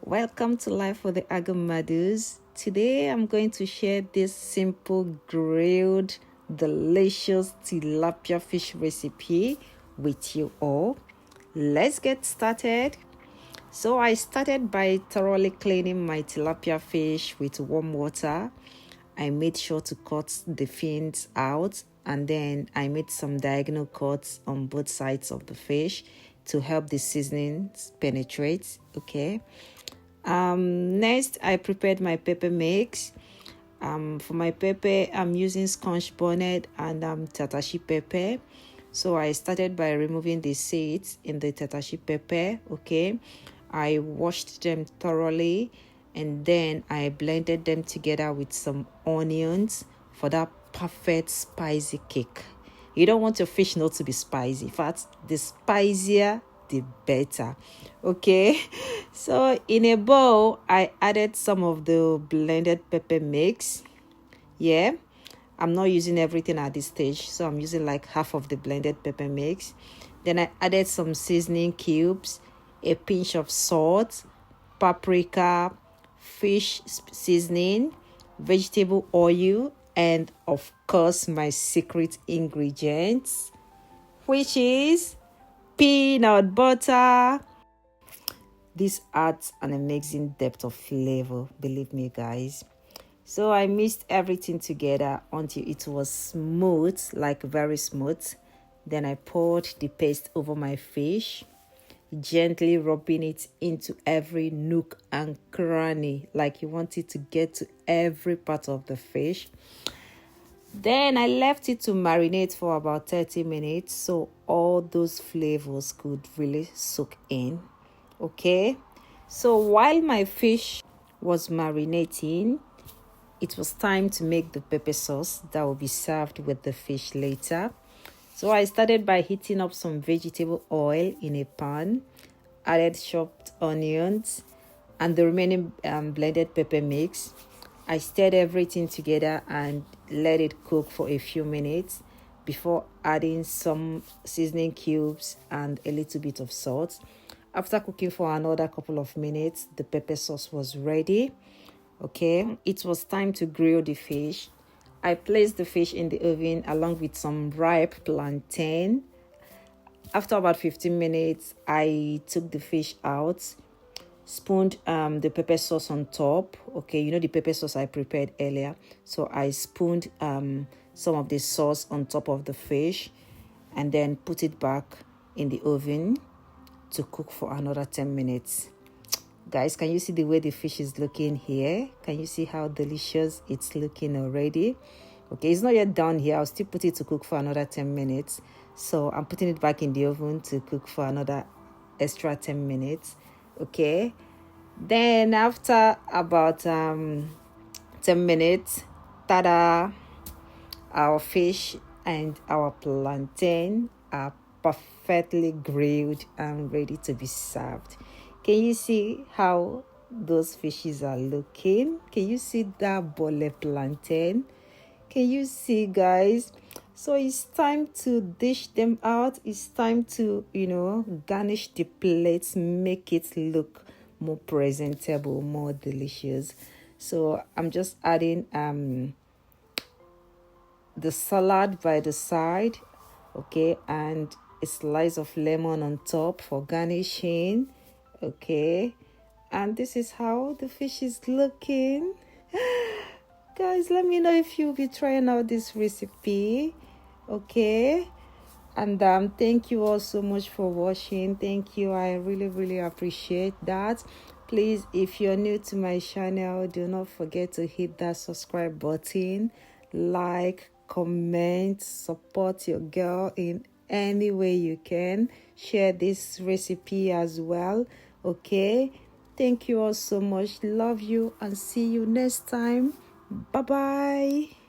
Welcome to Life for the Agamadus. Today I'm going to share this simple grilled delicious tilapia fish recipe with you all. Let's get started. So I started by thoroughly cleaning my tilapia fish with warm water. I made sure to cut the fins out, and then I made some diagonal cuts on both sides of the fish to help the seasonings penetrate. Okay. Next, I prepared my pepper mix. For my pepper, I'm using scotch bonnet and tatashi pepper. So I started by removing the seeds in the tatashi pepper. Okay, I washed them thoroughly, and then I blended them together with some onions for that perfect spicy kick. You don't want your fish not to be spicy. In fact, the spicier the better. Okay, so in a bowl I added some of the blended pepper mix. I'm not using everything at this stage, so I'm using like half of the blended pepper mix. Then I added some seasoning cubes, a pinch of salt, paprika, fish seasoning, vegetable oil, and of course my secret ingredients, which is peanut butter. This adds an amazing depth of flavor, believe me guys. So I mixed everything together until it was smooth, like very smooth. Then I poured the paste over my fish, gently rubbing it into every nook and cranny, like you want it to get to every part of the fish. Then I left it to marinate for about 30 minutes so all those flavors could really soak in. Okay, so while my fish was marinating, it was time to make the pepper sauce that will be served with the fish later. So I started by heating up some vegetable oil in a pan, added chopped onions and the remaining blended pepper mix. I stirred everything together and let it cook for a few minutes before adding some seasoning cubes and a little bit of salt. After cooking for another couple of minutes, the pepper sauce was ready. Okay, it was time to grill the fish. I placed the fish in the oven along with some ripe plantain. After about 15 minutes, I took the fish out, spooned the pepper sauce on top. Okay, you know the pepper sauce I prepared earlier, so I spooned some of the sauce on top of the fish and then put it back in the oven to cook for another 10 minutes. Guys, can you see the way the fish is looking here? Can you see how delicious it's looking already? Okay, it's not yet done here. I'll still put it to cook for another 10 minutes. So I'm putting it back in the oven to cook for another extra 10 minutes. Okay, then after about 10 minutes, tada, our fish and our plantain are perfectly grilled and ready to be served. Can you see how those fishes are looking? Can you see that bole plantain? Can you see, guys? So it's time to dish them out. It's time to, garnish the plates, make it look more presentable, more delicious. So I'm just adding the salad by the side, okay, and a slice of lemon on top for garnishing. Okay, and this is how the fish is looking. Guys, let me know if you'll be trying out this recipe. Okay, and thank you all so much for watching. Thank you, I really appreciate that. Please, if you're new to my channel, do not forget to hit that subscribe button, like, comment, support your girl in any way you can. Share this recipe as well. Okay, thank you all so much. Love you and see you next time. Bye bye.